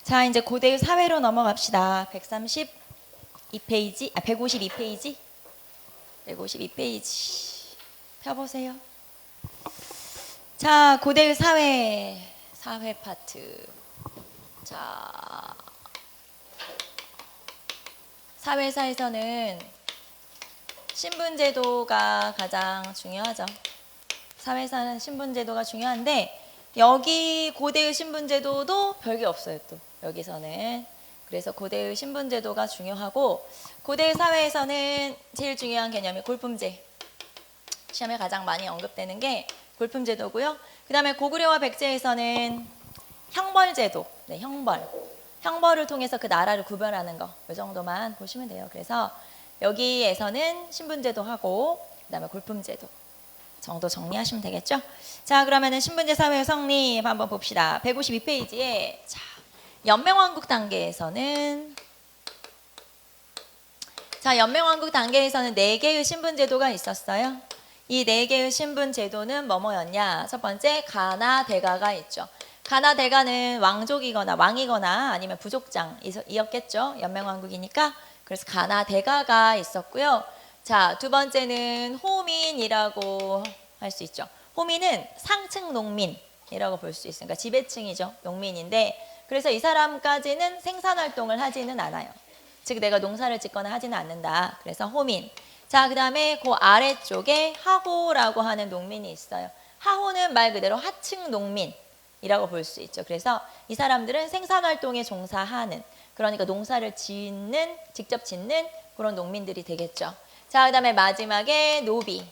자, 이제 고대의 사회로 넘어갑시다. 132페이지, 152페이지. 152페이지. 펴보세요. 자, 고대의 사회 파트. 자, 사회사에서는 신분제도가 가장 중요하죠. 사회사는 신분제도가 중요한데, 여기 고대의 신분제도도 별게 없어요, 또. 여기서는. 그래서 고대의 신분제도가 중요하고, 고대의 사회에서는 제일 중요한 개념이 골품제. 시험에 가장 많이 언급되는 게 골품제도고요. 그 다음에 고구려와 백제에서는 형벌제도. 네, 형벌. 형벌을 통해서 그 나라를 구별하는 거. 이 정도만 보시면 돼요. 그래서 여기에서는 신분제도 하고, 그 다음에 골품제도 정도 정리하시면 되겠죠? 자, 그러면은 신분제 사회의 성립 한번 봅시다. 152페이지에 자, 연맹왕국 단계에서는 연맹왕국 단계에서는 4개의 신분제도가 있었어요. 이 4개의 신분제도는 뭐뭐였냐? 첫 번째, 가나 대가가 있죠. 가나 대가는 왕족이거나 왕이거나 아니면 부족장이었겠죠. 연맹왕국이니까. 그래서 가나 대가가 있었고요. 자, 두 번째는 호민이라고 할 수 있죠. 호민은 상층 농민이라고 볼 수 있으니까 지배층이죠. 농민인데, 그래서 이 사람까지는 생산활동을 하지는 않아요. 즉 내가 농사를 짓거나 하지는 않는다. 그래서 호민. 자, 그 다음에 그 아래쪽에 하호라고 하는 농민이 있어요. 하호는 말 그대로 하층 농민이라고 볼 수 있죠. 그래서 이 사람들은 생산활동에 종사하는, 그러니까 농사를 직접 짓는 그런 농민들이 되겠죠. 자, 그 다음에 마지막에 노비.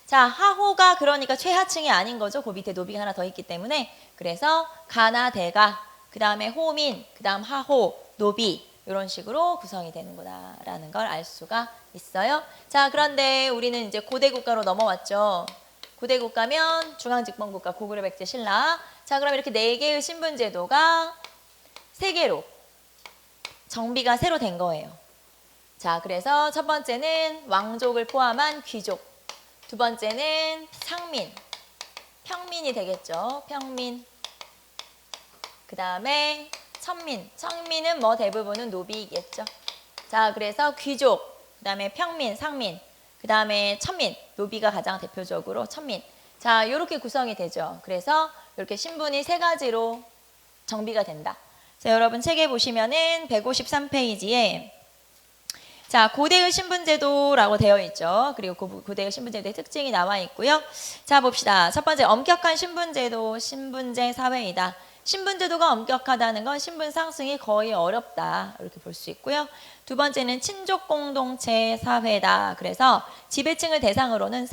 자, 하호가 그러니까 최하층이 아닌 거죠. 그 밑에 노비가 하나 더 있기 때문에. 그래서 가나 대가, 그 다음에 호민, 그 다음 하호, 노비, 이런 식으로 구성이 되는구나 라는 걸 알 수가 있어요. 자, 그런데 우리는 이제 고대 국가로 넘어왔죠. 고대 국가면 중앙집권국가, 고구려, 백제, 신라. 자, 그럼 이렇게 4개의 신분제도가 3개로 정비가 새로 된 거예요. 자, 그래서 첫 번째는 왕족을 포함한 귀족, 두 번째는 상민, 평민이 되겠죠. 평민. 그 다음에 천민은 뭐 대부분은 노비이겠죠. 자, 그래서 귀족, 그 다음에 평민, 상민, 그 다음에 천민, 노비가 가장 대표적으로 천민. 자, 이렇게 구성이 되죠. 그래서 이렇게 신분이 3가지로 정비가 된다. 자, 여러분 책에 보시면은 153페이지에 자, 고대의 신분제도라고 되어 있죠. 그리고 고대의 신분제도의 특징이 나와 있고요. 자, 봅시다. 첫 번째, 엄격한 신분제도, 신분제 사회이다. 신분제도가 엄격하다는 건 신분 상승이 거의 어렵다. 이렇게 볼 수 있고요. 두 번째는 친족 공동체 사회다. 그래서 지배층을 대상으로는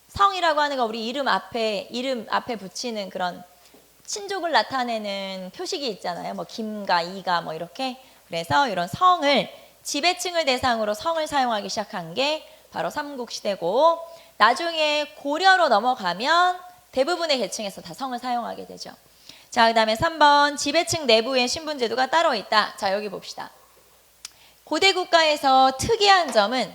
성이라고 하는 거 우리 이름 앞에 붙이는 그런 친족을 나타내는 표식이 있잖아요. 뭐 김가, 이가 뭐 이렇게. 그래서 이런 성을 지배층을 대상으로 성을 사용하기 시작한 게 바로 삼국시대고, 나중에 고려로 넘어가면 대부분의 계층에서 다 성을 사용하게 되죠. 자, 그 다음에 3번, 지배층 내부의 신분제도가 따로 있다. 자, 여기 봅시다. 고대 국가에서 특이한 점은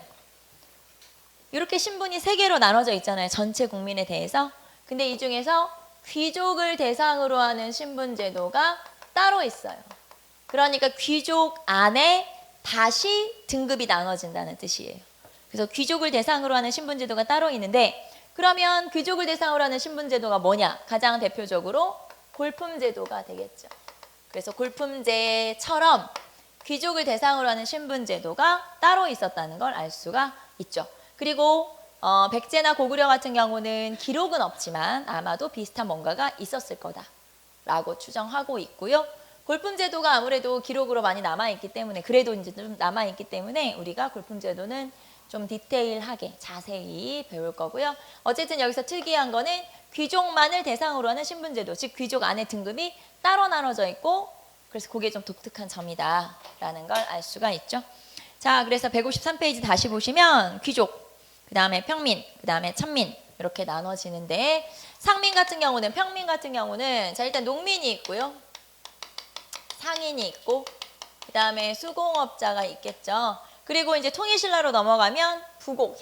이렇게 신분이 3개로 나눠져 있잖아요. 전체 국민에 대해서. 근데 이 중에서 귀족을 대상으로 하는 신분제도가 따로 있어요. 그러니까 귀족 안에 다시 등급이 나눠진다는 뜻이에요. 그래서 귀족을 대상으로 하는 신분제도가 따로 있는데, 그러면 귀족을 대상으로 하는 신분제도가 뭐냐? 가장 대표적으로 골품제도가 되겠죠. 그래서 골품제처럼 귀족을 대상으로 하는 신분제도가 따로 있었다는 걸 알 수가 있죠. 그리고 백제나 고구려 같은 경우는 기록은 없지만 아마도 비슷한 뭔가가 있었을 거다라고 추정하고 있고요. 골품제도가 아무래도 기록으로 많이 남아있기 때문에, 그래도 이제 좀 남아있기 때문에 우리가 골품제도는 좀 디테일하게 자세히 배울 거고요. 어쨌든 여기서 특이한 거는 귀족만을 대상으로 하는 신분제도, 즉 귀족 안에 등급이 따로 나눠져 있고, 그래서 그게 좀 독특한 점이다 라는 걸 알 수가 있죠. 자, 그래서 153페이지 다시 보시면 귀족, 그 다음에 평민, 그 다음에 천민 이렇게 나눠지는데, 평민 같은 경우는 자, 일단 농민이 있고요. 상인이 있고, 그 다음에 수공업자가 있겠죠. 그리고 이제 통일신라로 넘어가면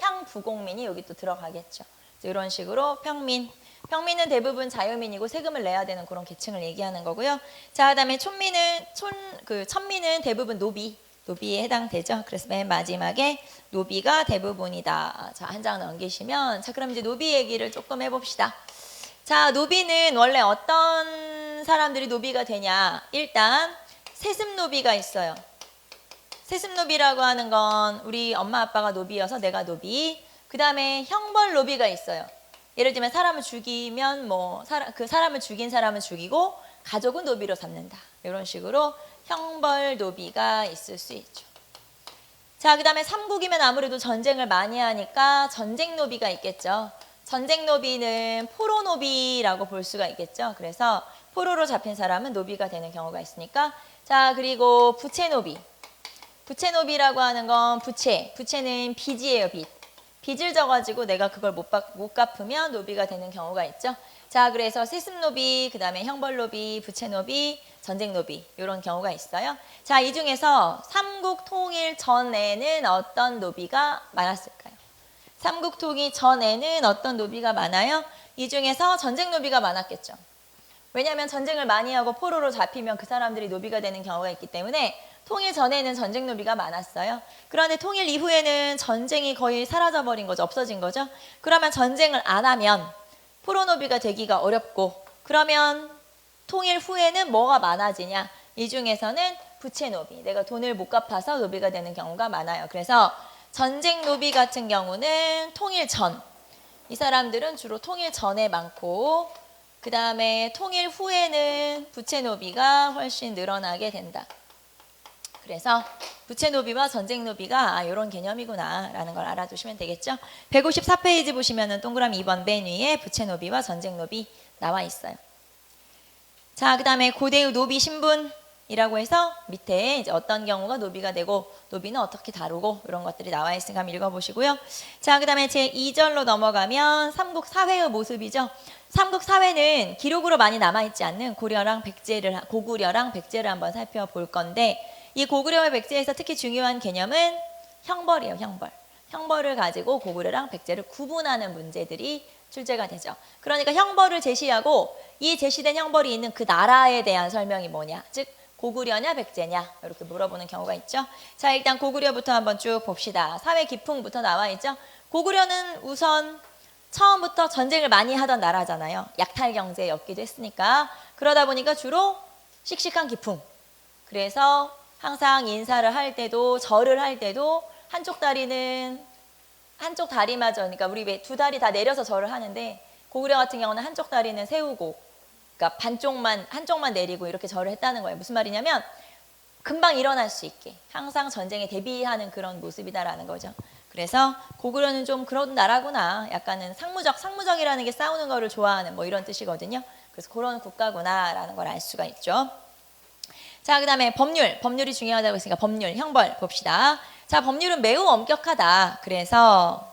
향부공민이 여기 또 들어가겠죠. 이런 식으로 평민. 평민은 대부분 자유민이고 세금을 내야 되는 그런 계층을 얘기하는 거고요. 자, 그다음에 천민은 대부분 노비에 해당되죠. 그래서 맨 마지막에 노비가 대부분이다. 자, 한 장 넘기시면, 자, 그럼 이제 노비 얘기를 조금 해봅시다. 자, 노비는 원래 어떤 사람들이 노비가 되냐? 일단 세습노비가 있어요. 세습노비라고 하는 건 우리 엄마 아빠가 노비여서 내가 노비. 그 다음에 형벌노비가 있어요. 예를 들면 사람을 죽이면 그 사람을 죽인 사람은 죽이고 가족은 노비로 삼는다. 이런 식으로 형벌노비가 있을 수 있죠. 자, 그 다음에 삼국이면 아무래도 전쟁을 많이 하니까 전쟁노비가 있겠죠. 전쟁노비는 포로노비라고 볼 수가 있겠죠. 그래서 포로로 잡힌 사람은 노비가 되는 경우가 있으니까. 자, 그리고 부채노비. 부채노비라고 하는 건 부채는 빚이에요, 빚. 빚을 져가지고 내가 그걸 못 갚으면 노비가 되는 경우가 있죠. 자, 그래서 세습노비, 그 다음에 형벌노비, 부채노비, 전쟁노비 이런 경우가 있어요. 자, 이 중에서 삼국 통일 전에는 어떤 노비가 많았을까요? 삼국 통일 전에는 어떤 노비가 많아요? 이 중에서 전쟁노비가 많았겠죠. 왜냐하면 전쟁을 많이 하고 포로로 잡히면 그 사람들이 노비가 되는 경우가 있기 때문에 통일 전에는 전쟁 노비가 많았어요. 그런데 통일 이후에는 전쟁이 거의 사라져버린 거죠. 없어진 거죠. 그러면 전쟁을 안 하면 포로 노비가 되기가 어렵고, 그러면 통일 후에는 뭐가 많아지냐? 이 중에서는 부채 노비, 내가 돈을 못 갚아서 노비가 되는 경우가 많아요. 그래서 전쟁 노비 같은 경우는 통일 전, 이 사람들은 주로 통일 전에 많고, 그 다음에 통일 후에는 부채 노비가 훨씬 늘어나게 된다. 그래서 부채노비와 전쟁노비가 이런 개념이구나 라는 걸 알아두시면 되겠죠. 154페이지 보시면은 동그라미 2번 맨 위에 부채노비와 전쟁노비 나와 있어요. 자, 그 다음에 고대의 노비 신분이라고 해서 밑에 이제 어떤 경우가 노비가 되고 노비는 어떻게 다루고 이런 것들이 나와 있으니까 한번 읽어보시고요. 자, 그 다음에 제 2절로 넘어가면 삼국 사회의 모습이죠. 삼국 사회는 기록으로 많이 남아있지 않는 고구려랑 백제를 한번 살펴볼 건데, 이 고구려와 백제에서 특히 중요한 개념은 형벌이에요. 형벌을 가지고 고구려랑 백제를 구분하는 문제들이 출제가 되죠. 그러니까 형벌을 제시하고 이 제시된 형벌이 있는 그 나라에 대한 설명이 뭐냐, 즉 고구려냐 백제냐 이렇게 물어보는 경우가 있죠. 자, 일단 고구려부터 한번 쭉 봅시다. 사회 기풍부터 나와 있죠. 고구려는 우선 처음부터 전쟁을 많이 하던 나라잖아요. 약탈 경제에 엮기도 했으니까. 그러다 보니까 주로 씩씩한 기풍. 그래서 항상 인사를 할 때도 절을 할 때도 한쪽 다리마저, 그러니까 우리 왜 두 다리 다 내려서 절을 하는데 고구려 같은 경우는 한쪽 다리는 세우고, 그러니까 한쪽만 내리고 이렇게 절을 했다는 거예요. 무슨 말이냐면 금방 일어날 수 있게 항상 전쟁에 대비하는 그런 모습이다라는 거죠. 그래서 고구려는 좀 그런 나라구나, 약간은 상무적이라는 게 싸우는 거를 좋아하는 뭐 이런 뜻이거든요. 그래서 그런 국가구나라는 걸 알 수가 있죠. 자, 그 다음에 법률이 중요하다고 했으니까 법률, 형벌 봅시다. 자, 법률은 매우 엄격하다. 그래서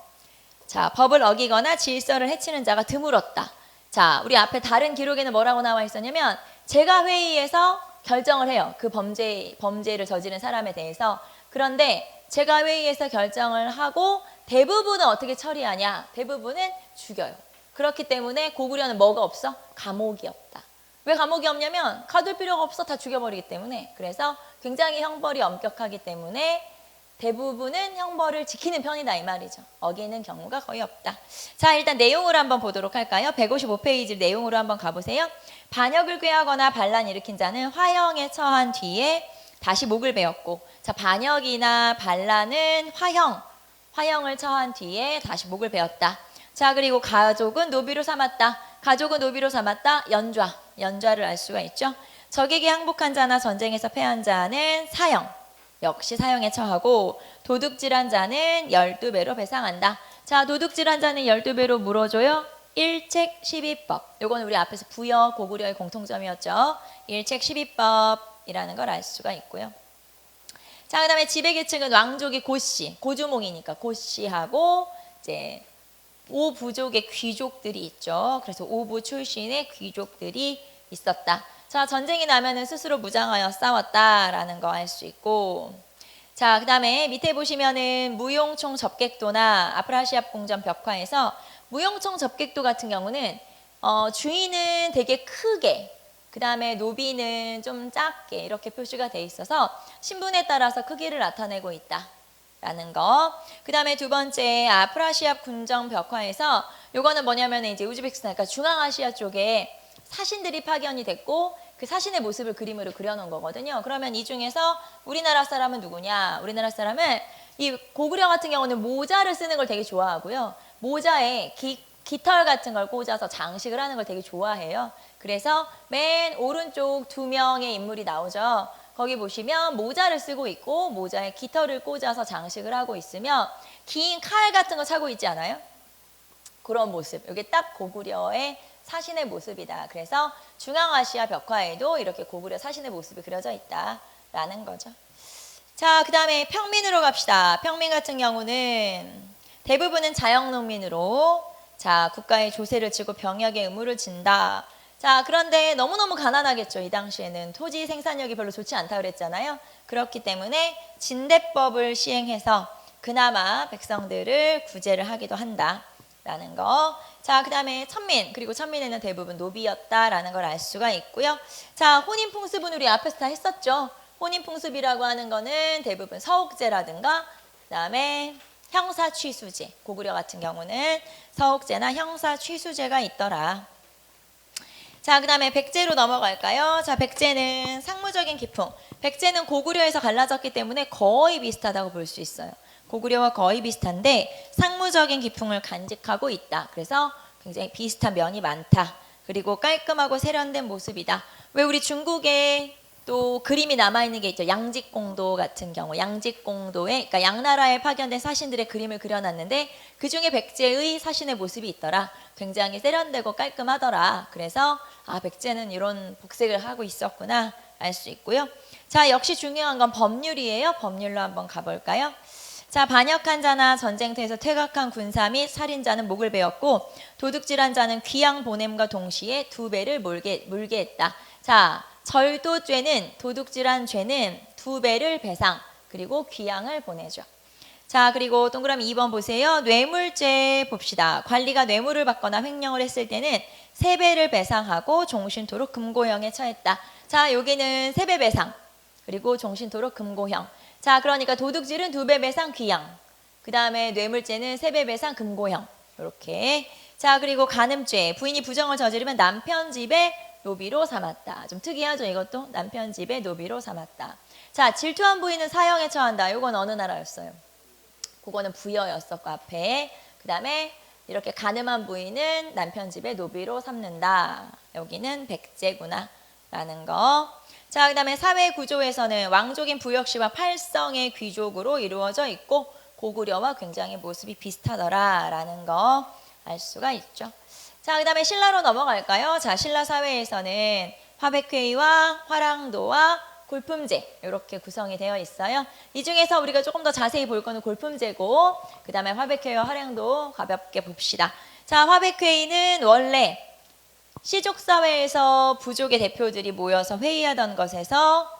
자, 법을 어기거나 질서를 해치는 자가 드물었다. 자, 우리 앞에 다른 기록에는 뭐라고 나와 있었냐면 제가 회의에서 결정을 해요. 그 범죄를 저지른 사람에 대해서. 그런데 제가 회의에서 결정을 하고 대부분은 어떻게 처리하냐? 대부분은 죽여요. 그렇기 때문에 고구려는 뭐가 없어? 감옥이 없다. 왜 감옥이 없냐면 가둘 필요가 없어. 다 죽여버리기 때문에. 그래서 굉장히 형벌이 엄격하기 때문에 대부분은 형벌을 지키는 편이다 이 말이죠. 어기는 경우가 거의 없다. 자, 일단 내용을 한번 보도록 할까요? 155페이지 내용으로 한번 가보세요. 반역을 꾀하거나 반란 일으킨 자는 화형에 처한 뒤에 다시 목을 베었고, 자, 반역이나 반란은 화형을 처한 뒤에 다시 목을 베었다. 자, 그리고 가족은 노비로 삼았다. 연좌를 알 수가 있죠. 적에게 항복한 자나 전쟁에서 패한 자는 사형, 역시 사형에 처하고, 도둑질한 자는 12배로 배상한다. 자, 도둑질한 자는 12배로 물어줘요. 일책 12법. 요건 우리 앞에서 부여 고구려의 공통점이었죠. 일책 12법이라는 걸 알 수가 있고요. 자, 그 다음에 지배계층은 왕족이 고주몽이니까 고씨하고 이제 오부족의 귀족들이 있죠. 그래서 오부 출신의 귀족들이 있었다. 자, 전쟁이 나면은 스스로 무장하여 싸웠다라는 거 알 수 있고, 자, 그 다음에 밑에 보시면은 무용총 접객도나 아프라시압 궁전 벽화에서 무용총 접객도 같은 경우는 주인은 되게 크게, 그 다음에 노비는 좀 작게 이렇게 표시가 돼 있어서 신분에 따라서 크기를 나타내고 있다라는 거. 그 다음에 두 번째 아프라시아 군정 벽화에서 요거는 뭐냐면 이제 우즈베키스탄, 그러니까 중앙아시아 쪽에 사신들이 파견이 됐고 그 사신의 모습을 그림으로 그려놓은 거거든요. 그러면 이 중에서 우리나라 사람은 누구냐? 우리나라 사람은 이 고구려 같은 경우는 모자를 쓰는 걸 되게 좋아하고요. 모자에 깃털 같은 걸 꽂아서 장식을 하는 걸 되게 좋아해요. 그래서 맨 오른쪽 두 명의 인물이 나오죠. 거기 보시면 모자를 쓰고 있고 모자에 깃털을 꽂아서 장식을 하고 있으며 긴 칼 같은 거 차고 있지 않아요? 그런 모습. 이게 딱 고구려의 사신의 모습이다. 그래서 중앙아시아 벽화에도 이렇게 고구려 사신의 모습이 그려져 있다라는 거죠. 자, 그 다음에 평민으로 갑시다. 평민 같은 경우는 대부분은 자영농민으로 자, 국가의 조세를 지고 병역의 의무를 진다. 자, 그런데 너무너무 가난하겠죠. 이 당시에는 토지 생산력이 별로 좋지 않다고 그랬잖아요. 그렇기 때문에 진대법을 시행해서 그나마 백성들을 구제를 하기도 한다라는 거. 자, 그 다음에 천민, 그리고 천민에는 대부분 노비였다라는 걸 알 수가 있고요. 자, 혼인풍습은 우리 앞에서 다 했었죠. 혼인풍습이라고 하는 거는 대부분 서옥제라든가 그 다음에 형사취수제, 고구려 같은 경우는 서옥제나 형사취수제가 있더라. 자, 그 다음에 백제로 넘어갈까요? 자, 백제는 상무적인 기풍. 백제는 고구려에서 갈라졌기 때문에 거의 비슷하다고 볼 수 있어요. 고구려와 거의 비슷한데 상무적인 기풍을 간직하고 있다. 그래서 굉장히 비슷한 면이 많다. 그리고 깔끔하고 세련된 모습이다. 왜 우리 중국에 또 그림이 남아있는 게 있죠. 양직공도 같은 경우. 양직공도에, 그러니까 양나라에 파견된 사신들의 그림을 그려놨는데 그중에 백제의 사신의 모습이 있더라. 굉장히 세련되고 깔끔하더라. 그래서 아, 백제는 이런 복색을 하고 있었구나 알 수 있고요. 자, 역시 중요한 건 법률이에요. 법률로 한번 가볼까요? 자, 반역한 자나 전쟁터에서 퇴각한 군사 및 살인자는 목을 베었고 도둑질한 자는 귀양 보냄과 동시에 2배를 물게 했다. 자, 절도죄는 도둑질한 죄는 2배를 배상 그리고 귀양을 보내죠. 자, 그리고 동그라미 2번 보세요. 뇌물죄 봅시다. 관리가 뇌물을 받거나 횡령을 했을 때는 3배를 배상하고 종신토록 금고형에 처했다. 자, 여기는 3배 배상 그리고 종신토록 금고형. 자, 그러니까 도둑질은 2배 배상 귀양. 그 다음에 뇌물죄는 3배 배상 금고형. 이렇게. 자, 그리고 간음죄. 부인이 부정을 저지르면 남편 집에 노비로 삼았다. 좀 특이하죠, 이것도? 남편 집에 노비로 삼았다. 자, 질투한 부인은 사형에 처한다. 이건 어느 나라였어요? 그거는 부여였었고 앞에. 그 다음에 이렇게 간음한 부인은 남편 집에 노비로 삼는다. 여기는 백제구나 라는 거. 자, 그 다음에 사회 구조에서는 왕족인 부역시와 팔성의 귀족으로 이루어져 있고 고구려와 굉장히 모습이 비슷하더라 라는 거 알 수가 있죠. 자, 그 다음에 신라로 넘어갈까요? 자, 신라 사회에서는 화백회의와 화랑도와 골품제 이렇게 구성이 되어 있어요. 이 중에서 우리가 조금 더 자세히 볼 거는 골품제고 그 다음에 화백회의와 화랑도 가볍게 봅시다. 자, 화백회의는 원래 시족사회에서 부족의 대표들이 모여서 회의하던 것에서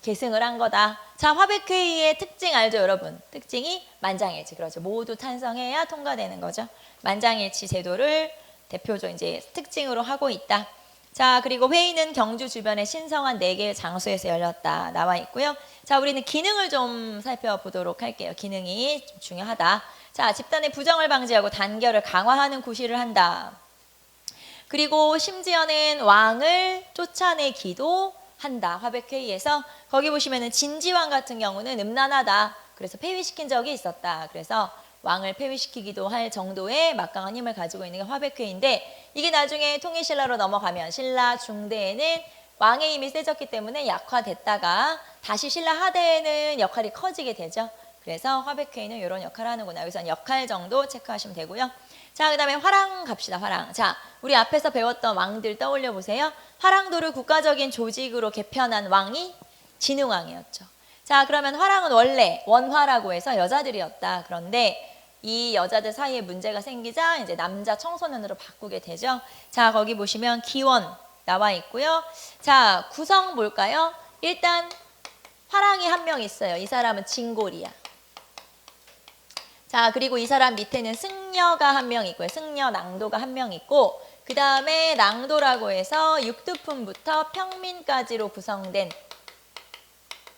계승을 한 거다. 자, 화백회의의 특징 알죠, 여러분? 특징이 만장일치. 그렇죠. 모두 찬성해야 통과되는 거죠. 만장일치 제도를 대표적 이제 특징으로 하고 있다. 자, 그리고 회의는 경주 주변의 신성한 4개의 장소에서 열렸다. 나와 있고요. 자, 우리는 기능을 좀 살펴보도록 할게요. 기능이 좀 중요하다. 자, 집단의 부정을 방지하고 단결을 강화하는 구실을 한다. 그리고 심지어는 왕을 쫓아내기도 한다. 화백회의에서 거기 보시면은 진지왕 같은 경우는 음란하다. 그래서 폐위시킨 적이 있었다. 그래서 왕을 폐위시키기도 할 정도의 막강한 힘을 가지고 있는 게 화백회의인데 이게 나중에 통일신라로 넘어가면 신라 중대에는 왕의 힘이 세졌기 때문에 약화됐다가 다시 신라 하대에는 역할이 커지게 되죠. 그래서 화백회의는 이런 역할을 하는구나. 여기서는 역할 정도 체크하시면 되고요. 자, 그 다음에 화랑 갑시다. 화랑. 자, 우리 앞에서 배웠던 왕들 떠올려 보세요. 화랑도를 국가적인 조직으로 개편한 왕이 진흥왕이었죠. 자, 그러면 화랑은 원래 원화라고 해서 여자들이었다. 그런데 이 여자들 사이에 문제가 생기자 이제 남자 청소년으로 바꾸게 되죠. 자, 거기 보시면 기원 나와 있고요. 자, 구성 볼까요? 일단 화랑이 한 명 있어요. 이 사람은 진골이야. 자, 그리고 이 사람 밑에는 승려가 한 명 있고요. 승려 낭도가 한 명 있고 그 다음에 낭도라고 해서 육두품부터 평민까지로 구성된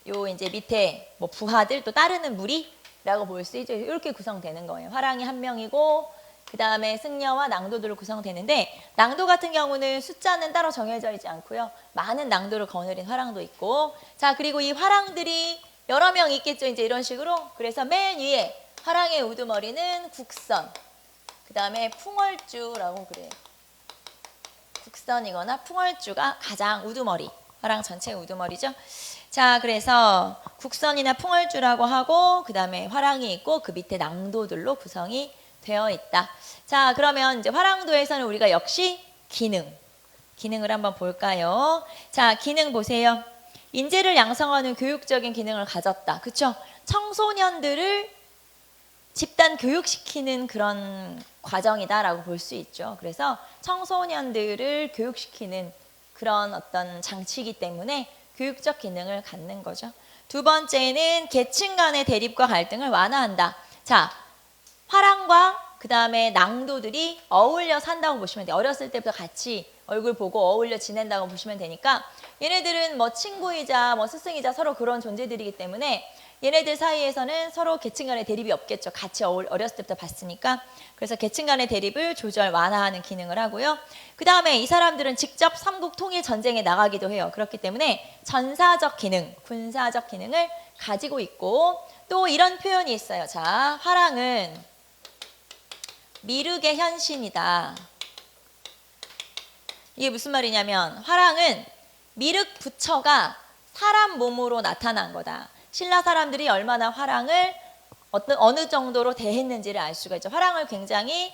요 이제 밑에 뭐 부하들 또 따르는 무리라고 볼 수 있죠. 이렇게 구성되는 거예요. 화랑이 한 명이고 그 다음에 승려와 낭도들로 구성되는데 낭도 같은 경우는 숫자는 따로 정해져 있지 않고요. 많은 낭도를 거느린 화랑도 있고 자 그리고 이 화랑들이 여러 명 있겠죠. 이제 이런 식으로 그래서 맨 위에 화랑의 우두머리는 국선 그 다음에 풍월주라고 그래요. 국선이거나 풍월주가 가장 우두머리 화랑 전체 우두머리죠. 자 그래서 국선이나 풍월주라고 하고 그 다음에 화랑이 있고 그 밑에 낭도들로 구성이 되어 있다. 자 그러면 이제 화랑도에서는 우리가 역시 기능을 한번 볼까요? 자 기능 보세요. 인재를 양성하는 교육적인 기능을 가졌다. 그쵸? 청소년들을 집단 교육시키는 그런 과정이다라고 볼 수 있죠. 그래서 청소년들을 교육시키는 그런 어떤 장치이기 때문에 교육적 기능을 갖는 거죠. 두 번째는 계층 간의 대립과 갈등을 완화한다. 자, 화랑과 그 다음에 낭도들이 어울려 산다고 보시면 돼요. 어렸을 때부터 같이 얼굴 보고 어울려 지낸다고 보시면 되니까 얘네들은 뭐 친구이자 뭐 스승이자 서로 그런 존재들이기 때문에 얘네들 사이에서는 서로 계층 간의 대립이 없겠죠. 같이 어렸을 때부터 봤으니까. 그래서 계층 간의 대립을 조절, 완화하는 기능을 하고요. 그 다음에 이 사람들은 직접 삼국 통일 전쟁에 나가기도 해요. 그렇기 때문에 전사적 기능, 군사적 기능을 가지고 있고 또 이런 표현이 있어요. 자, 화랑은 미륵의 현신이다. 이게 무슨 말이냐면 화랑은 미륵 부처가 사람 몸으로 나타난 거다. 신라 사람들이 얼마나 화랑을 어느 정도로 대했는지를 알 수가 있죠. 화랑을 굉장히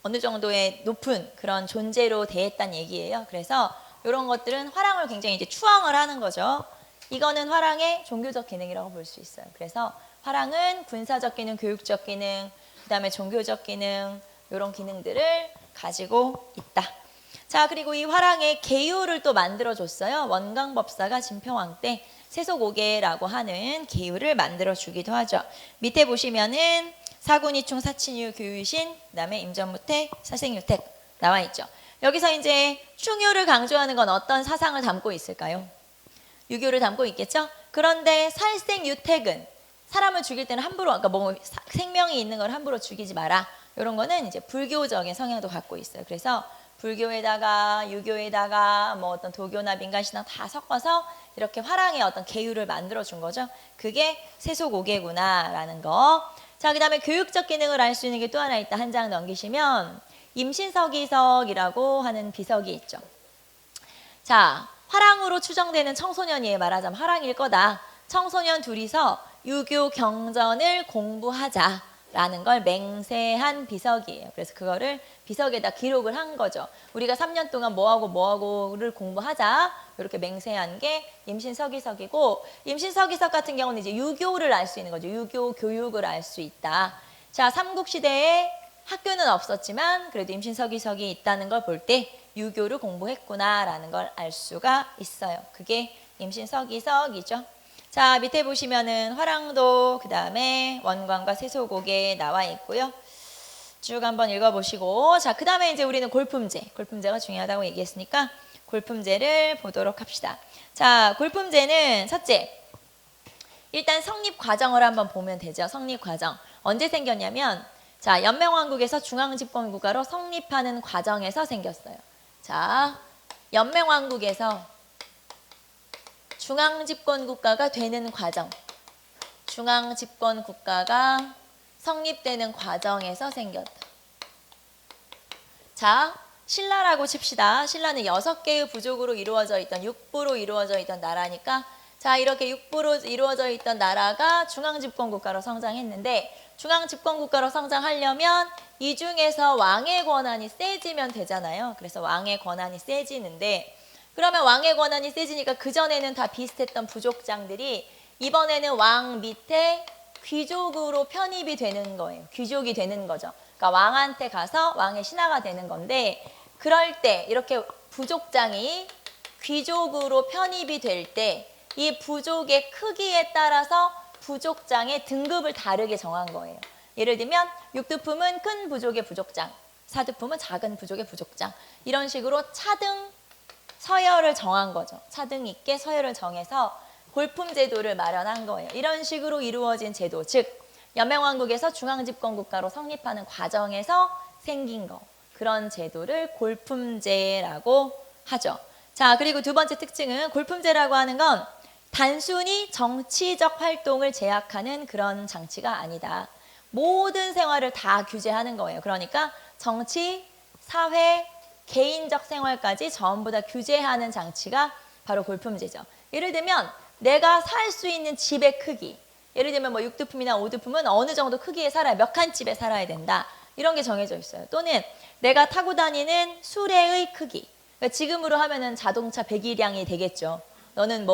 어느 정도의 높은 그런 존재로 대했다는 얘기예요. 그래서 이런 것들은 화랑을 굉장히 이제 추앙을 하는 거죠. 이거는 화랑의 종교적 기능이라고 볼 수 있어요. 그래서 화랑은 군사적 기능, 교육적 기능, 그 다음에 종교적 기능 이런 기능들을 가지고 있다. 자 그리고 이 화랑의 계유를 또 만들어줬어요. 원광법사가 진평왕 때 세속오계라고 하는 계유를 만들어주기도 하죠. 밑에 보시면은 사군이충 사친유 교유신 그 다음에 임전무택 사생유택 나와 있죠. 여기서 이제 충유를 강조하는 건 어떤 사상을 담고 있을까요? 유교를 담고 있겠죠. 그런데 살생유택은 사람을 죽일 때는 함부로 그러니까 뭐 생명이 있는 걸 함부로 죽이지 마라. 이런 거는 이제 불교적인 성향도 갖고 있어요. 그래서 불교에다가 유교에다가 뭐 어떤 도교나 민간신앙 다 섞어서 이렇게 화랑의 어떤 계율을 만들어 준 거죠. 그게 세속오계구나라는 거. 자, 그 다음에 교육적 기능을 알 수 있는 게 또 하나 있다. 한 장 넘기시면 임신서기석이라고 하는 비석이 있죠. 자, 화랑으로 추정되는 청소년이 말하자면 화랑일 거다. 청소년 둘이서 유교 경전을 공부하자라는 걸 맹세한 비석이에요. 그래서 그거를 비석에다 기록을 한 거죠. 우리가 3년 동안 뭐하고를 공부하자 이렇게 맹세한 게 임신서기석이고 임신서기석 같은 경우는 이제 유교를 알 수 있는 거죠. 유교 교육을 알 수 있다. 자, 삼국시대에 학교는 없었지만 그래도 임신서기석이 있다는 걸 볼 때 유교를 공부했구나라는 걸 알 수가 있어요. 그게 임신서기석이죠. 자, 밑에 보시면은 화랑도 그 다음에 원광과 세속오계 나와 있고요. 쭉 한번 읽어보시고 자, 그 다음에 이제 우리는 골품제가 중요하다고 얘기했으니까 골품제를 보도록 합시다. 자, 골품제는 첫째 일단 성립 과정을 한번 보면 되죠. 성립 과정 언제 생겼냐면 자, 연맹왕국에서 중앙집권국가로 성립하는 과정에서 생겼어요. 자, 연맹왕국에서 중앙집권국가가 되는 과정, 중앙집권국가가 성립되는 과정에서 생겼다. 자, 신라라고 칩시다. 신라는 6개의 부족으로 이루어져 있던, 육부로 이루어져 있던 나라니까 자, 이렇게 육부로 이루어져 있던 나라가 중앙집권국가로 성장했는데 중앙집권국가로 성장하려면 이 중에서 왕의 권한이 세지면 되잖아요. 그래서 왕의 권한이 세지는데 그러면 왕의 권한이 세지니까 그전에는 다 비슷했던 부족장들이 이번에는 왕 밑에 귀족으로 편입이 되는 거예요. 귀족이 되는 거죠. 그러니까 왕한테 가서 왕의 신하가 되는 건데 그럴 때 이렇게 부족장이 귀족으로 편입이 될 때 이 부족의 크기에 따라서 부족장의 등급을 다르게 정한 거예요. 예를 들면 육두품은 큰 부족의 부족장, 사두품은 작은 부족의 부족장. 이런 식으로 차등 서열을 정한 거죠. 차등 있게 서열을 정해서 골품 제도를 마련한 거예요. 이런 식으로 이루어진 제도, 즉 연맹왕국에서 중앙집권국가로 성립하는 과정에서 생긴 거. 그런 제도를 골품제라고 하죠. 자, 그리고 두 번째 특징은 골품제라고 하는 건 단순히 정치적 활동을 제약하는 그런 장치가 아니다. 모든 생활을 다 규제하는 거예요. 그러니까 정치, 사회, 개인적 생활까지 전부 다 규제하는 장치가 바로 골품제죠. 예를 들면 내가 살 수 있는 집의 크기, 예를 들면 뭐 6두품이나 5두품은 어느 정도 크기에 살아야, 몇 칸 집에 살아야 된다. 이런 게 정해져 있어요. 또는 내가 타고 다니는 수레의 크기. 그러니까 지금으로 하면은 자동차 배기량이 되겠죠. 너는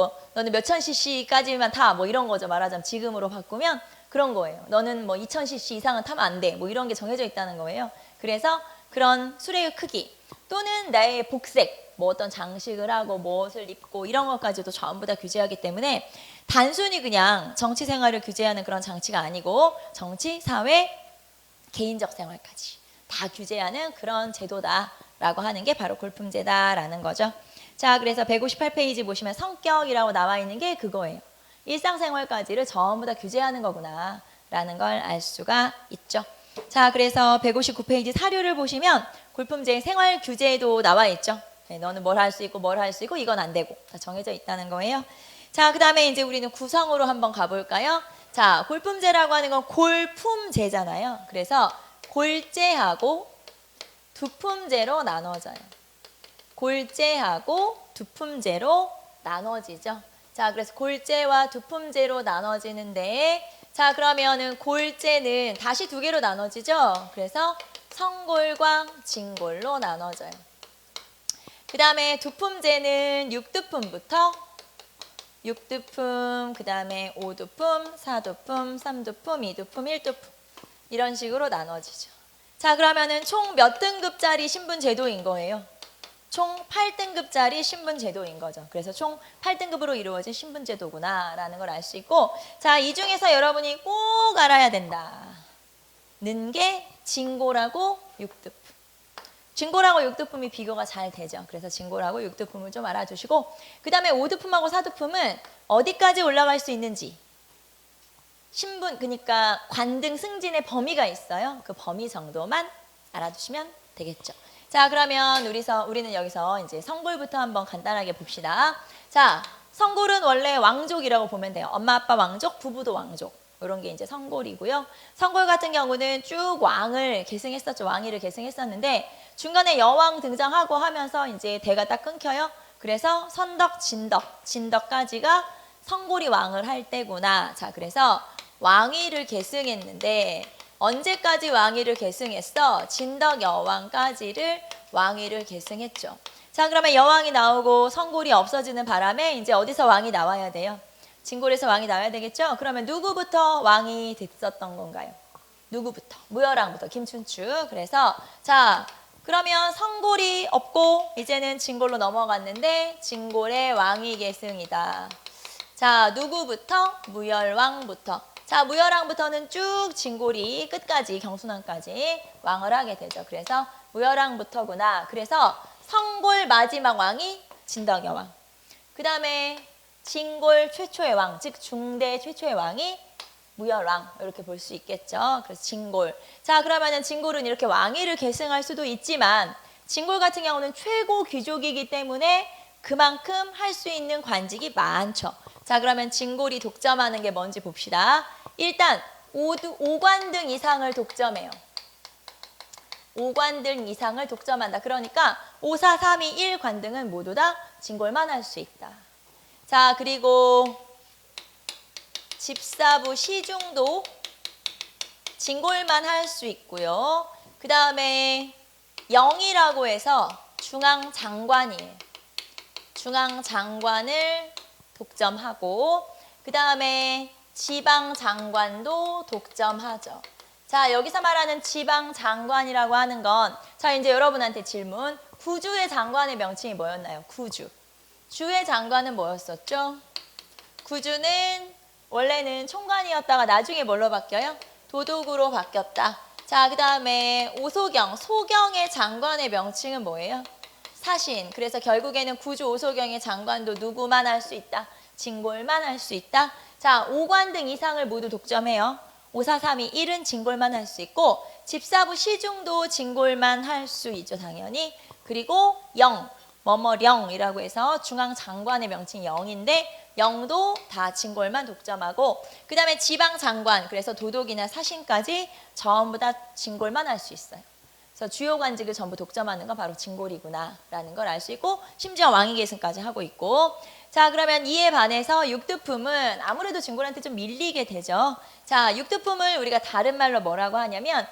몇천 cc까지만 타. 뭐 이런 거죠. 말하자면 지금으로 바꾸면 그런 거예요. 너는 뭐 2000cc 이상은 타면 안 돼. 뭐 이런 게 정해져 있다는 거예요. 그래서 그런 수레의 크기 또는 나의 복색, 뭐 어떤 장식을 하고 무엇을 입고 이런 것까지도 전부 다 규제하기 때문에 단순히 그냥 정치 생활을 규제하는 그런 장치가 아니고 정치, 사회, 개인적 생활까지 다 규제하는 그런 제도다라고 하는 게 바로 골품제다라는 거죠. 자, 그래서 158페이지 보시면 성격이라고 나와 있는 게 그거예요. 일상생활까지를 전부 다 규제하는 거구나 라는 걸 알 수가 있죠. 자, 그래서 159페이지 사료를 보시면 골품제의 생활 규제도 나와 있죠. 네, 너는 뭘 할 수 있고 뭘 할 수 있고 이건 안 되고 다 정해져 있다는 거예요. 자, 그 다음에 이제 우리는 구성으로 한번 가볼까요? 자, 골품제라고 하는 건 골품제잖아요. 그래서 골제하고 두품제로 나눠져요. 골제하고 두품제로 나눠지죠. 자, 그래서 골제와 두품제로 나눠지는데, 자, 그러면은 골제는 다시 두 개로 나눠지죠. 그래서 성골과 진골로 나눠져요. 그 다음에 두품제는 6두품부터 6두품, 그 다음에 5두품, 4두품, 3두품, 2두품, 1두품 이런 식으로 나눠지죠. 자, 그러면은 총 몇 등급짜리 신분 제도인 거예요? 총 8등급짜리 신분 제도인 거죠. 그래서 총 8등급으로 이루어진 신분 제도구나 라는 걸 알 수 있고, 자, 이 중에서 여러분이 꼭 알아야 된다는 게 진골하고 6두품. 진골하고 6두품이 비교가 잘 되죠. 그래서 진골하고 6두품을 좀 알아두시고, 그 다음에 5두품하고 4두품은 어디까지 올라갈 수 있는지, 신분, 그러니까 관등 승진의 범위가 있어요. 그 범위 정도만 알아두시면 되겠죠. 자, 그러면 우리는 여기서 이제 성골부터 한번 간단하게 봅시다. 자, 성골은 원래 왕족이라고 보면 돼요. 엄마, 아빠 왕족, 부부도 왕족. 이런 게 이제 성골이고요. 성골 같은 경우는 쭉 왕을 계승했었죠. 왕위를 계승했었는데 중간에 여왕 등장하고 하면서 이제 대가 딱 끊겨요. 그래서 선덕, 진덕까지가 성골이 왕을 할 때구나. 자, 그래서 왕위를 계승했는데 언제까지 왕위를 계승했어? 진덕 여왕까지를 왕위를 계승했죠. 자, 그러면 여왕이 나오고 성골이 없어지는 바람에 이제 어디서 왕이 나와야 돼요? 진골에서 왕이 나와야 되겠죠? 그러면 누구부터 왕이 됐었던 건가요? 누구부터? 무열왕부터, 김춘추. 그래서 자, 그러면 성골이 없고 이제는 진골로 넘어갔는데 진골의 왕위 계승이다. 자, 누구부터? 무열왕부터. 자, 무열왕부터는 쭉 진골이 끝까지 경순왕까지 왕을 하게 되죠. 그래서 무열왕부터구나. 그래서 성골 마지막 왕이 진덕여왕. 그 다음에 진골 최초의 왕, 즉 중대 최초의 왕이 무열왕, 이렇게 볼 수 있겠죠. 그래서 진골. 자, 그러면은 진골은 이렇게 왕위를 계승할 수도 있지만 진골 같은 경우는 최고 귀족이기 때문에 그만큼 할 수 있는 관직이 많죠. 자, 그러면 진골이 독점하는 게 뭔지 봅시다. 일단 5관등 이상을 독점해요. 5관등 이상을 독점한다. 그러니까 5, 4, 3, 2, 1관등은 모두 다 진골만 할 수 있다. 자, 그리고 집사부 시중도 진골만 할 수 있고요. 그 다음에 영이라고 해서 중앙장관이에요. 중앙장관을 독점하고 그 다음에 지방장관도 독점하죠. 자, 여기서 말하는 지방장관이라고 하는 건, 자, 이제 여러분한테 질문. 구주의 장관의 명칭이 뭐였나요? 구주. 주의 장관은 뭐였었죠? 구주는 원래는 총관이었다가 나중에 뭘로 바뀌어요? 도독으로 바뀌었다. 자, 그 다음에 오소경. 소경의 장관의 명칭은 뭐예요? 사신. 그래서 결국에는 구주 오소경의 장관도 누구만 할 수 있다? 진골만 할 수 있다. 자, 5관등 이상을 모두 독점해요. 5, 4, 3, 2, 1은 진골만 할 수 있고 집사부 시중도 진골만 할 수 있죠, 당연히. 그리고 영, 뭐뭐령이라고 해서 중앙장관의 명칭이 영인데 영도 다 진골만 독점하고 그 다음에 지방장관, 그래서 도독이나 사신까지 전부 다 진골만 할 수 있어요. 그래서 주요 관직을 전부 독점하는 건 바로 진골이구나 라는 걸 알 수 있고 심지어 왕위 계승까지 하고 있고. 자, 그러면 이에 반해서 육두품은 아무래도 진골한테 좀 밀리게 되죠. 자, 육두품을 우리가 다른 말로 뭐라고 하냐면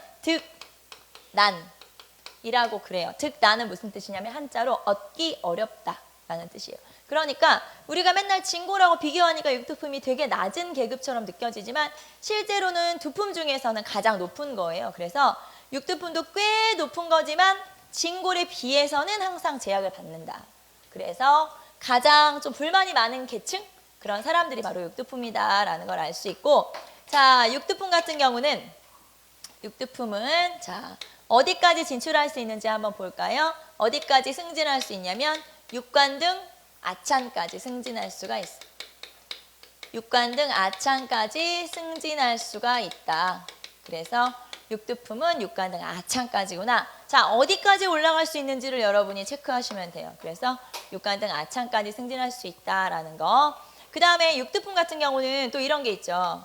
득난이라고 그래요. 득난은 무슨 뜻이냐면 한자로 얻기 어렵다 라는 뜻이에요. 그러니까 우리가 맨날 진골하고 비교하니까 육두품이 되게 낮은 계급처럼 느껴지지만 실제로는 두품 중에서는 가장 높은 거예요. 그래서 육두품도 꽤 높은 거지만 진골에 비해서는 항상 제약을 받는다. 그래서 가장 좀 불만이 많은 계층? 그런 사람들이 바로 육두품이다라는 걸 알 수 있고, 자, 육두품 같은 경우는 육두품은 자 어디까지 진출할 수 있는지 한번 볼까요? 어디까지 승진할 수 있냐면 육관등 아찬까지 승진할 수가 있어. 육관등 아찬까지 승진할 수가 있다. 그래서 육두품은 육관등 아찬까지구나. 자, 어디까지 올라갈 수 있는지를 여러분이 체크하시면 돼요. 그래서 육관등 아찬까지 승진할 수 있다라는 거. 그 다음에 육두품 같은 경우는 또 이런 게 있죠.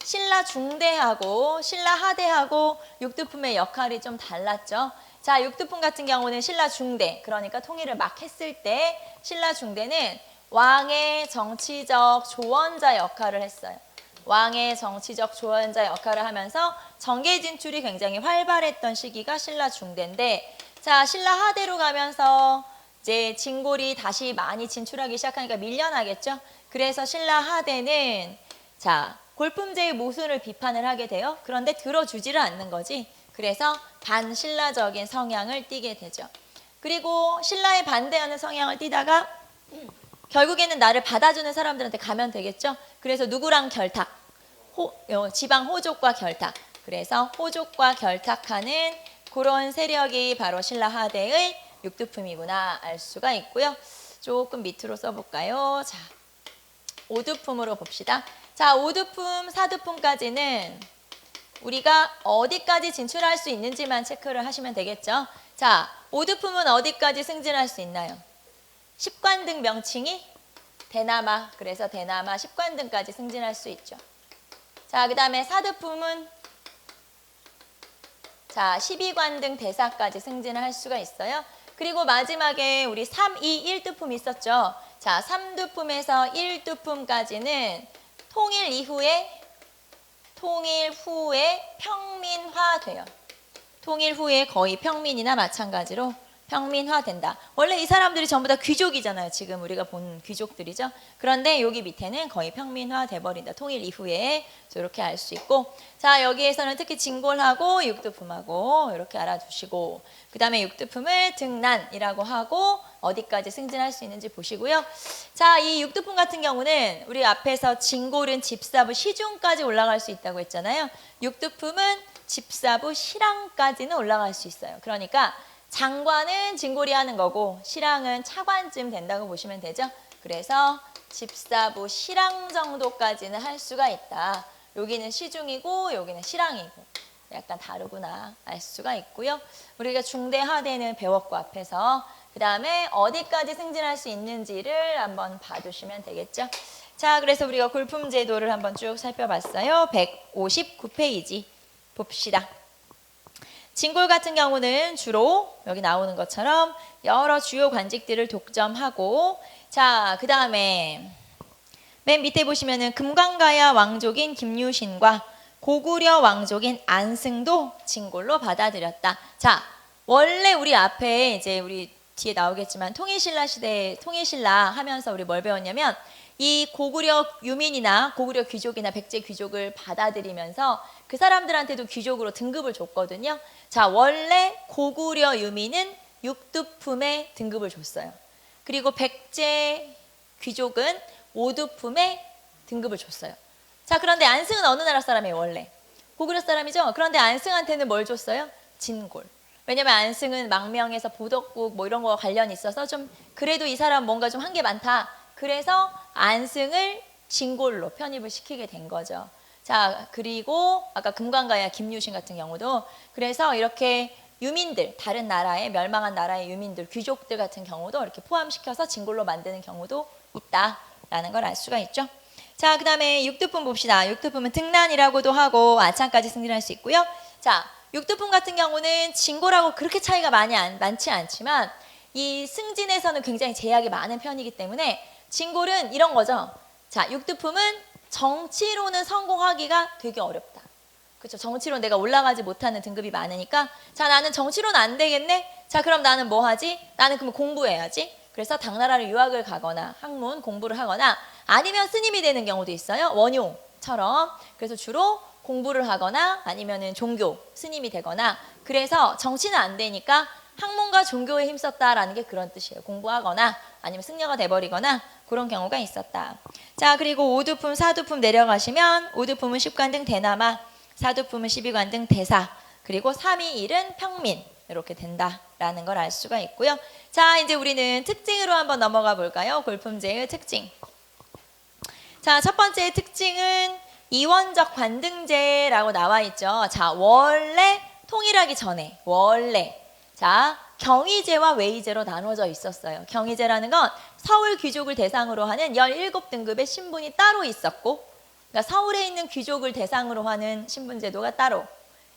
신라 중대하고 신라 하대하고 육두품의 역할이 좀 달랐죠. 자, 육두품 같은 경우는 신라 중대, 그러니까 통일을 막 했을 때 신라 중대는 왕의 정치적 조언자 역할을 했어요. 왕의 정치적 조언자 역할을 하면서 정계 진출이 굉장히 활발했던 시기가 신라 중대인데, 자, 신라 하대로 가면서 이제 진골이 다시 많이 진출하기 시작하니까 밀려나겠죠. 그래서 신라 하대는 자, 골품제의 모순을 비판을 하게 돼요. 그런데 들어주지를 않는 거지. 그래서 반신라적인 성향을 띠게 되죠. 그리고 신라에 반대하는 성향을 띠다가 결국에는 나를 받아주는 사람들한테 가면 되겠죠. 그래서 누구랑 결탁? 지방 호족과 결탁. 그래서 호족과 결탁하는 그런 세력이 바로 신라 하대의 육두품이구나 알 수가 있고요. 조금 밑으로 써볼까요? 자, 오두품으로 봅시다. 자, 오두품, 사두품까지는 우리가 어디까지 진출할 수 있는지만 체크를 하시면 되겠죠. 자, 오두품은 어디까지 승진할 수 있나요? 10관등 명칭이 대나마, 그래서 대나마 10관등까지 승진할 수 있죠. 자, 그 다음에 사두품은 자 12관등 대사까지 승진을 할 수가 있어요. 그리고 마지막에 우리 3, 2, 1두품 있었죠. 자, 3두품에서 1두품까지는 통일 후에 평민화돼요. 통일 후에 거의 평민이나 마찬가지로 평민화된다. 원래 이 사람들이 전부 다 귀족이잖아요. 지금 우리가 본 귀족들이죠. 그런데 여기 밑에는 거의 평민화돼 버린다. 통일 이후에 이렇게 알 수 있고, 자, 여기에서는 특히 진골하고 육두품하고 이렇게 알아두시고, 그 다음에 육두품을 등난이라고 하고 어디까지 승진할 수 있는지 보시고요. 자, 이 육두품 같은 경우는 우리 앞에서 진골은 집사부 시중까지 올라갈 수 있다고 했잖아요. 육두품은 집사부 실랑까지는 올라갈 수 있어요. 그러니까 장관은 진골이 하는 거고 실랑은 차관쯤 된다고 보시면 되죠. 그래서 집사부 실랑 정도까지는 할 수가 있다. 여기는 시중이고 여기는 실랑이고 약간 다르구나 알 수가 있고요. 우리가 중대 하대는 배웠고 앞에서, 그 다음에 어디까지 승진할 수 있는지를 한번 봐두시면 되겠죠. 자, 그래서 우리가 골품제도를 한번 쭉 살펴봤어요. 159페이지 봅시다. 진골 같은 경우는 주로 여기 나오는 것처럼 여러 주요 관직들을 독점하고, 자, 그 다음에 맨 밑에 보시면은 금관가야 왕족인 김유신과 고구려 왕족인 안승도 진골로 받아들였다. 자, 원래 우리 앞에 이제 우리 뒤에 나오겠지만 통일신라 시대 통일신라 하면서 우리 뭘 배웠냐면 이 고구려 유민이나 고구려 귀족이나 백제 귀족을 받아들이면서 그 사람들한테도 귀족으로 등급을 줬거든요. 자, 원래 고구려 유민은 육두품에 등급을 줬어요. 그리고 백제 귀족은 오두품에 등급을 줬어요. 자, 그런데 안승은 어느 나라 사람이에요? 원래 고구려 사람이죠. 그런데 안승한테는 뭘 줬어요? 진골. 왜냐면 안승은 망명에서 보덕국 뭐 이런 거 관련이 있어서 좀 그래도 이 사람 뭔가 좀 한 게 많다. 그래서 안승을 진골로 편입을 시키게 된 거죠. 자, 그리고 아까 금관가야 김유신 같은 경우도 그래서 이렇게 유민들, 다른 나라의 멸망한 나라의 유민들, 귀족들 같은 경우도 이렇게 포함시켜서 진골로 만드는 경우도 있다라는 걸 알 수가 있죠. 자, 그 다음에 육두품 봅시다. 육두품은 등난이라고도 하고 아찬까지 승진할 수 있고요. 자, 육두품 같은 경우는 진골하고 그렇게 차이가 많지 않지만 이 승진에서는 굉장히 제약이 많은 편이기 때문에 진골은 이런 거죠. 자, 육두품은 정치로는 성공하기가 되게 어렵다. 그렇죠. 정치로 내가 올라가지 못하는 등급이 많으니까 자, 나는 정치로는 안 되겠네. 자, 그럼 나는 뭐 하지? 나는 그러면 공부해야지. 그래서 당나라를 유학을 가거나 학문 공부를 하거나 아니면 스님이 되는 경우도 있어요. 원용처럼. 그래서 주로 공부를 하거나 아니면은 종교 스님이 되거나 그래서 정치는 안 되니까 학문과 종교에 힘썼다라는 게 그런 뜻이에요. 공부하거나 아니면 승려가 돼버리거나 그런 경우가 있었다. 자, 그리고 오두품, 사두품 내려가시면 오두품은 십관등 대남아, 사두품은 십이관등 대사, 그리고 3위 1은 평민 이렇게 된다라는 걸 알 수가 있고요. 자, 이제 우리는 특징으로 한번 넘어가 볼까요? 골품제의 특징. 자, 첫 번째 특징은 이원적 관등제라고 나와 있죠. 자, 원래 통일하기 전에 원래 자, 경의제와 외의제로 나눠져 있었어요. 경의제라는 건 서울 귀족을 대상으로 하는 17등급의 신분이 따로 있었고, 그러니까 서울에 있는 귀족을 대상으로 하는 신분제도가 따로,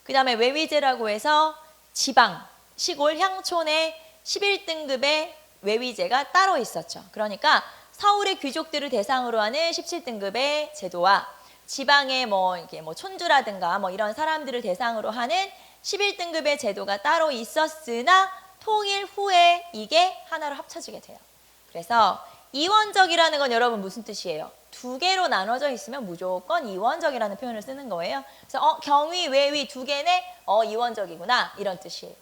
그 다음에 외위제라고 해서 지방, 시골, 향촌의 11등급의 외위제가 따로 있었죠. 그러니까 서울의 귀족들을 대상으로 하는 17등급의 제도와 지방의 이렇게 촌주라든가 이런 사람들을 대상으로 하는 11등급의 제도가 따로 있었으나 통일 후에 이게 하나로 합쳐지게 돼요. 그래서 이원적이라는 건 여러분 무슨 뜻이에요? 두 개로 나눠져 있으면 무조건 이원적이라는 표현을 쓰는 거예요. 그래서 경위, 외위 두 개네 이원적이구나 이런 뜻이에요.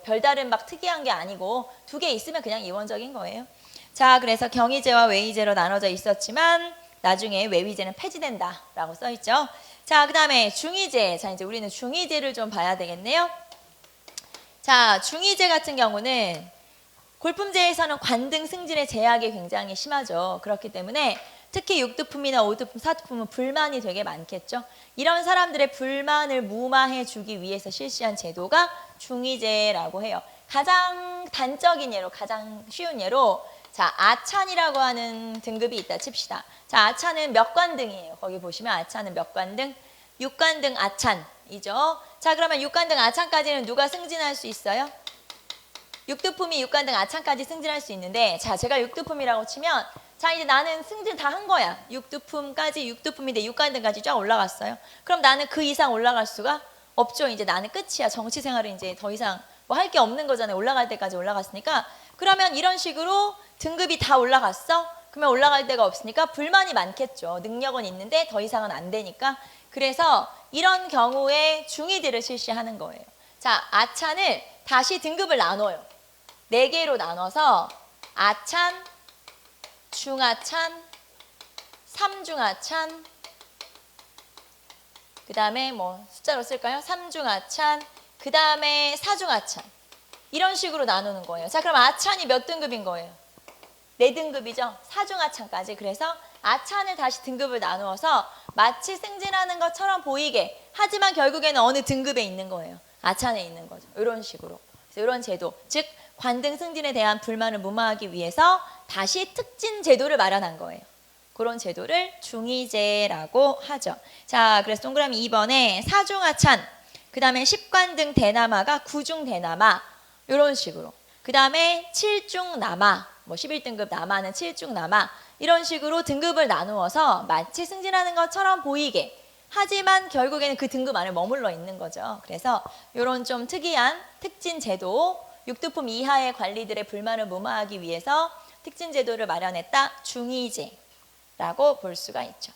별다른 막 특이한 게 아니고 두 개 있으면 그냥 이원적인 거예요. 자, 그래서 경의제와 외의제로 나눠져 있었지만 나중에 외위제는 폐지된다라고 써 있죠. 자, 그 다음에 중의제. 자, 이제 우리는 중의제를 좀 봐야 되겠네요. 자, 중의제 같은 경우는 골품제에서는 관등 승진의 제약이 굉장히 심하죠. 그렇기 때문에 특히 육두품이나 오두품, 사두품은 불만이 되게 많겠죠. 이런 사람들의 불만을 무마해 주기 위해서 실시한 제도가 중의제라고 해요. 가장 단적인 예로, 가장 쉬운 예로 자, 아찬이라고 하는 등급이 있다 칩시다. 자, 아찬은 몇 관등이에요. 거기 보시면 아찬은 몇 관등? 6관등 아찬이죠. 자, 그러면 6관등 아찬까지는 누가 승진할 수 있어요? 육두품이 6관등 아찬까지 승진할 수 있는데 자, 제가 육두품이라고 치면 자, 이제 나는 승진 다 한 거야. 육두품까지 6두품인데 6관등까지 쫙 올라갔어요. 그럼 나는 그 이상 올라갈 수가 없죠. 이제 나는 끝이야. 정치 생활은 이제 더 이상 할 게 없는 거잖아요. 올라갈 때까지 올라갔으니까. 그러면 이런 식으로 등급이 다 올라갔어? 그러면 올라갈 데가 없으니까 불만이 많겠죠. 능력은 있는데 더 이상은 안 되니까. 그래서 이런 경우에 중의제를 실시하는 거예요. 자, 아찬을 다시 등급을 나눠요. 4개로 나눠서 아찬, 중아찬, 삼중아찬, 그 다음에 숫자로 쓸까요? 삼중아찬, 그 다음에 사중아찬. 이런 식으로 나누는 거예요. 자, 그럼 아찬이 몇 등급인 거예요? 4등급이죠. 사중아찬까지. 그래서 아찬을 다시 등급을 나누어서 마치 승진하는 것처럼 보이게 하지만 결국에는 어느 등급에 있는 거예요. 아찬에 있는 거죠. 이런 식으로. 그래서 이런 제도, 즉 관등 승진에 대한 불만을 무마하기 위해서 다시 특진 제도를 마련한 거예요. 그런 제도를 중의제라고 하죠. 자, 그래서 동그라미 2번에 사중아찬, 그 다음에 10관등 대남아가 9중 대남아 이런 식으로. 그 다음에 7중 남아, 11등급 남아는 7중 남아 이런 식으로 등급을 나누어서 마치 승진하는 것처럼 보이게 하지만 결국에는 그 등급 안에 머물러 있는 거죠. 그래서 이런 좀 특이한 특진 제도, 육두품 이하의 관리들의 불만을 무마하기 위해서 특진 제도를 마련했다. 중의제라고 볼 수가 있죠.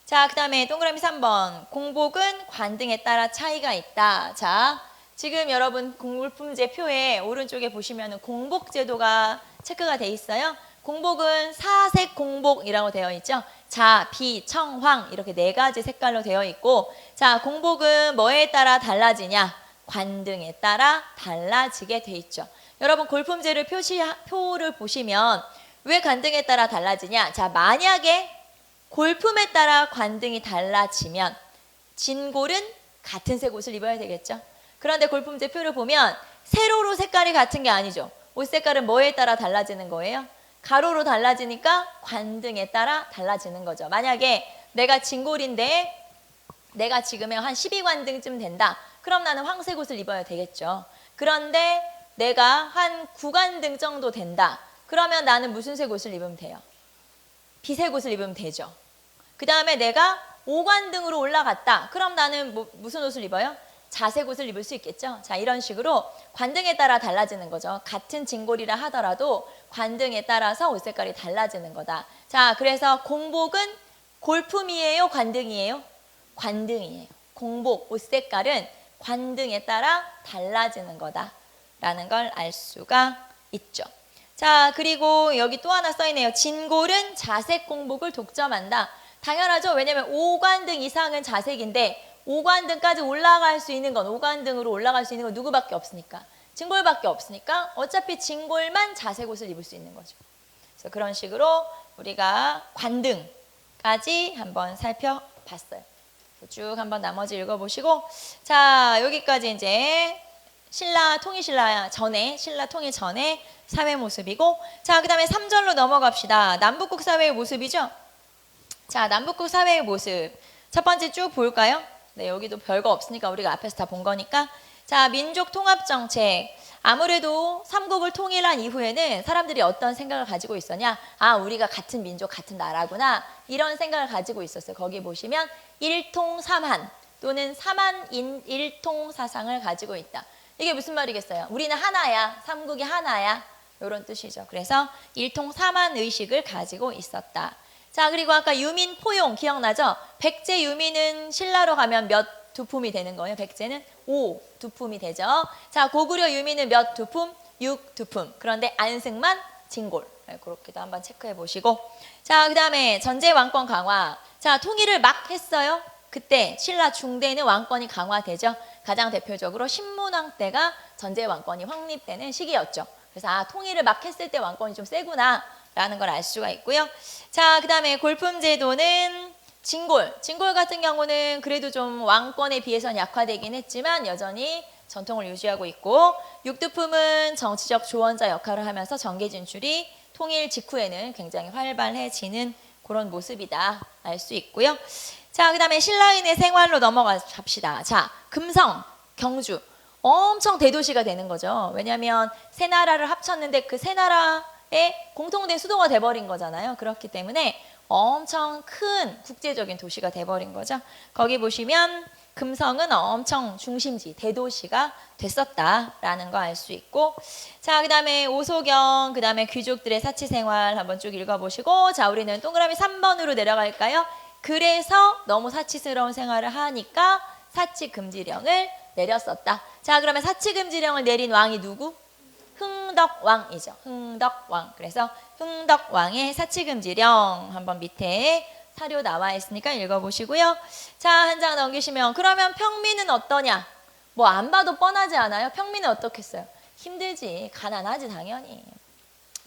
자, 그 다음에 동그라미 3번. 공복은 관등에 따라 차이가 있다. 자, 지금 여러분 골품제 표에 오른쪽에 보시면 공복 제도가 체크가 돼 있어요. 공복은 사색 공복이라고 되어 있죠. 자, 비, 청, 황 이렇게 네 가지 색깔로 되어 있고 자, 공복은 뭐에 따라 달라지냐? 관등에 따라 달라지게 돼 있죠. 여러분 골품제를 표를 보시면 왜 관등에 따라 달라지냐? 자, 만약에 골품에 따라 관등이 달라지면 진골은 같은 색 옷을 입어야 되겠죠. 그런데 골품제 표를 보면 세로로 색깔이 같은 게 아니죠. 옷 색깔은 뭐에 따라 달라지는 거예요? 가로로 달라지니까 관등에 따라 달라지는 거죠. 만약에 내가 진골인데 내가 지금에 한 12관등쯤 된다. 그럼 나는 황색 옷을 입어야 되겠죠. 그런데 내가 한 9관등 정도 된다. 그러면 나는 무슨 색 옷을 입으면 돼요? 비색 옷을 입으면 되죠. 그 다음에 내가 5관등으로 올라갔다. 그럼 나는 무슨 옷을 입어요? 자색 옷을 입을 수 있겠죠. 자, 이런 식으로 관등에 따라 달라지는 거죠. 같은 진골이라 하더라도 관등에 따라서 옷 색깔이 달라지는 거다. 자, 그래서 공복은 골품이에요? 관등이에요? 관등이에요. 공복, 옷 색깔은 관등에 따라 달라지는 거다라는 걸 알 수가 있죠. 자, 그리고 여기 또 하나 써있네요. 진골은 자색 공복을 독점한다. 당연하죠. 왜냐하면 5관등 이상은 자색인데 5관등까지 올라갈 수 있는 건 5관등으로 올라갈 수 있는 건 누구밖에 없으니까 진골밖에 없으니까 어차피 진골만 자색 옷을 입을 수 있는 거죠. 그래서 그런 식으로 우리가 관등까지 한번 살펴봤어요. 쭉 한번 나머지 읽어보시고 자 여기까지 이제 신라 통일신라 전에 신라 통일 전에 사회 모습이고 자 그다음에 3절로 넘어갑시다. 남북국 사회의 모습이죠. 자 남북국 사회의 모습 첫 번째 쭉 볼까요? 네 여기도 별거 없으니까 우리가 앞에서 다 본 거니까 자 민족 통합 정책 아무래도 삼국을 통일한 이후에는 사람들이 어떤 생각을 가지고 있었냐 아 우리가 같은 민족 같은 나라구나 이런 생각을 가지고 있었어요. 거기 보시면 일통삼한 또는 삼한인 일통사상을 가지고 있다. 이게 무슨 말이겠어요? 우리는 하나야 삼국이 하나야 이런 뜻이죠. 그래서 일통삼한 의식을 가지고 있었다. 자 그리고 아까 유민 포용 기억나죠? 백제 유민은 신라로 가면 몇 두품이 되는 거예요. 백제는 5두품이 되죠. 자 고구려 유민은 몇 두품? 6두품. 그런데 안승만 진골. 네, 그렇게도 한번 체크해 보시고 자 그다음에 전제 왕권 강화. 자 통일을 막 했어요. 그때 신라 중대는 왕권이 강화되죠. 가장 대표적으로 신문왕 때가 전제 왕권이 확립되는 시기였죠. 그래서 아 통일을 막 했을 때 왕권이 좀 세구나 라는 걸 알 수가 있고요. 자 그다음에 골품제도는 진골 같은 경우는 그래도 좀 왕권에 비해서는 약화되긴 했지만 여전히 전통을 유지하고 있고 육두품은 정치적 조언자 역할을 하면서 정계 진출이 통일 직후에는 굉장히 활발해지는 그런 모습이다 알 수 있고요. 자 그다음에 신라인의 생활로 넘어갑시다. 자 금성, 경주 엄청 대도시가 되는 거죠. 왜냐하면 세 나라를 합쳤는데 그 세 나라의 공통된 수도가 돼버린 거잖아요. 그렇기 때문에 엄청 큰 국제적인 도시가 돼버린 거죠. 거기 보시면 금성은 엄청 중심지, 대도시가 됐었다라는 거 알 수 있고 자 그다음에 오소경, 그다음에 귀족들의 사치생활 한번 쭉 읽어보시고 자 우리는 동그라미 3번으로 내려갈까요? 그래서 너무 사치스러운 생활을 하니까 사치금지령을 내렸었다. 자 그러면 사치금지령을 내린 왕이 누구? 흥덕왕이죠. 흥덕왕. 그래서 흥덕왕의 사치금지령 한번 밑에 사료 나와 있으니까 읽어보시고요. 자, 한 장 넘기시면 그러면 평민은 어떠냐? 뭐 안 봐도 뻔하지 않아요? 평민은 어떻겠어요? 힘들지. 가난하지 당연히.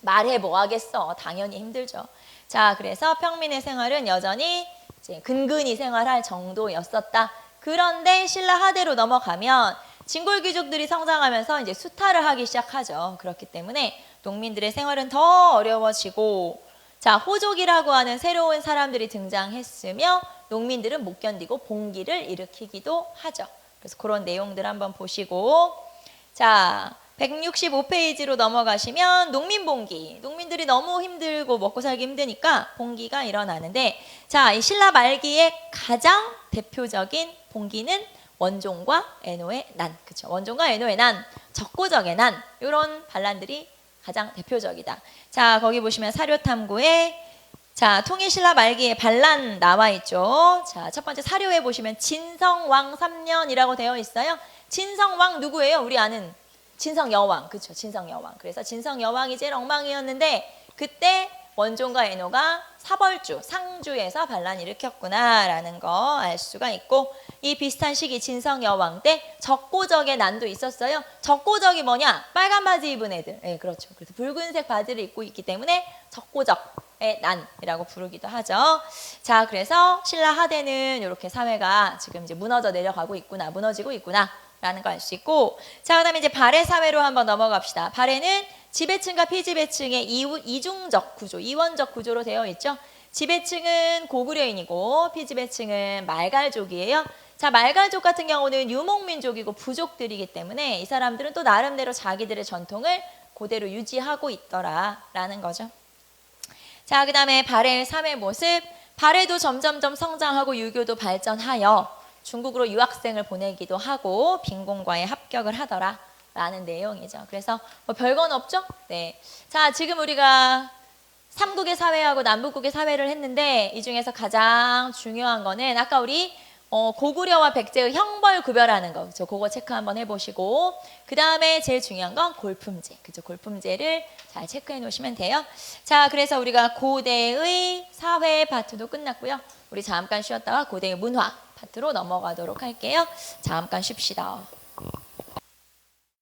말해 뭐 하겠어. 당연히 힘들죠. 자, 그래서 평민의 생활은 여전히 이제 근근히 생활할 정도였었다. 그런데 신라 하대로 넘어가면 진골 귀족들이 성장하면서 이제 수탈을 하기 시작하죠. 그렇기 때문에 농민들의 생활은 더 어려워지고 자 호족이라고 하는 새로운 사람들이 등장했으며 농민들은 못 견디고 봉기를 일으키기도 하죠. 그래서 그런 내용들 한번 보시고 자 165페이지로 넘어가시면 농민봉기. 농민들이 너무 힘들고 먹고 살기 힘드니까 봉기가 일어나는데 자, 이 신라 말기에 가장 대표적인 봉기는 원종과 애노의 난. 그렇죠. 원종과 애노의 난, 적고적의 난 이런 반란들이 가장 대표적이다. 자, 거기 보시면 사료탐구에 자, 통일신라 말기에 반란 나와 있죠. 자, 첫 번째 사료에 보시면 진성왕 3년이라고 되어 있어요. 진성왕 누구예요? 우리 아는 진성여왕. 그렇죠. 진성여왕. 그래서 진성여왕이 제일 엉망이었는데 그때 원종과 애노가 사벌주, 상주에서 반란을 일으켰구나라는 거 알 수가 있고 이 비슷한 시기 진성여왕 때 적고적의 난도 있었어요. 적고적이 뭐냐? 빨간 바지 입은 애들. 네, 그렇죠. 그래서 붉은색 바지를 입고 있기 때문에 적고적의 난이라고 부르기도 하죠. 자, 그래서 신라 하대는 이렇게 사회가 지금 이제 무너져 내려가고 있구나, 무너지고 있구나. 라는 걸 알 수 있고 자 그다음에 이제 발해 사회로 한번 넘어갑시다. 발해는 지배층과 피지배층의 이중적 구조, 이원적 구조로 되어 있죠. 지배층은 고구려인이고 피지배층은 말갈족이에요. 자 말갈족 같은 경우는 유목민족이고 부족들이기 때문에 이 사람들은 또 나름대로 자기들의 전통을 그대로 유지하고 있더라라는 거죠. 자 그다음에 발해의 삶의 모습, 발해도 점점점 성장하고 유교도 발전하여 중국으로 유학생을 보내기도 하고 빈곤과에 합격을 하더라 라는 내용이죠. 그래서 뭐 별건 없죠? 네. 자, 지금 우리가 삼국의 사회하고 남북국의 사회를 했는데 이 중에서 가장 중요한 거는 아까 우리 고구려와 백제의 형벌 구별하는 거. 그죠? 그거 체크 한번 해보시고 그 다음에 제일 중요한 건 골품제. 그죠? 골품제를 잘 체크해 놓으시면 돼요. 자, 그래서 우리가 고대의 사회 파트도 끝났고요. 우리 잠깐 쉬었다가 고대의 문화 파트로 넘어가도록 할게요. 잠깐 쉽시다.